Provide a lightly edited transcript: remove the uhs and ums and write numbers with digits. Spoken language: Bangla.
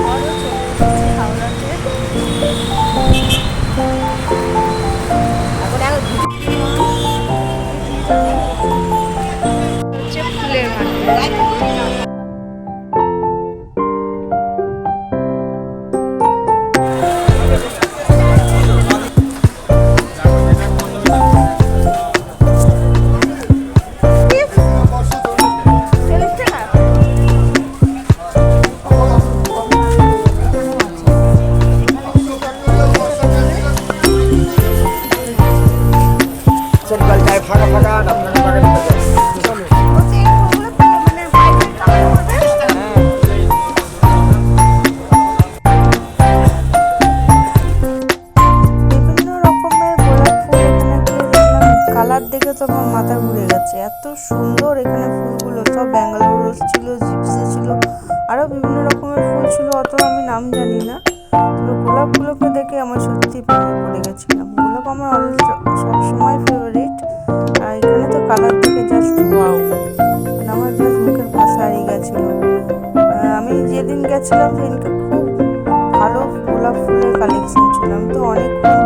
আবারও চলে এসেছি হাওড়াতে। হচ্ছে ফুলের মার্কেট। ফাঁকা ফাঁকা আপনাকে ফাঁকা দিতে কালার দেখে তো আমার মাথা ঘুরে গেছে, এত সুন্দর এখানে ফুলগুলো। সব ব্যাঙ্গালোর রোজ ছিল, জিপসি ছিল, আরও বিভিন্ন রকমের ফুল ছিল, অত আমি নাম জানি না। তবে গোলাপগুলোকে দেখে আমার সত্যি প্রেমে পড়ে গেছিলাম। গোলাপ আমার সবসময় ফেভারিট। আর এখানে তো কালার দেখে জাস্ট ওয়াও, মানে আমার জাস্ট মুখের ভাষা হারিয়ে গেছিলো। আমি যেদিন গেছিলাম সেদিনকে খুব ভালো গোলাপ ফুলের কালেকশন ছিল। আমি তো অনেকক্ষণ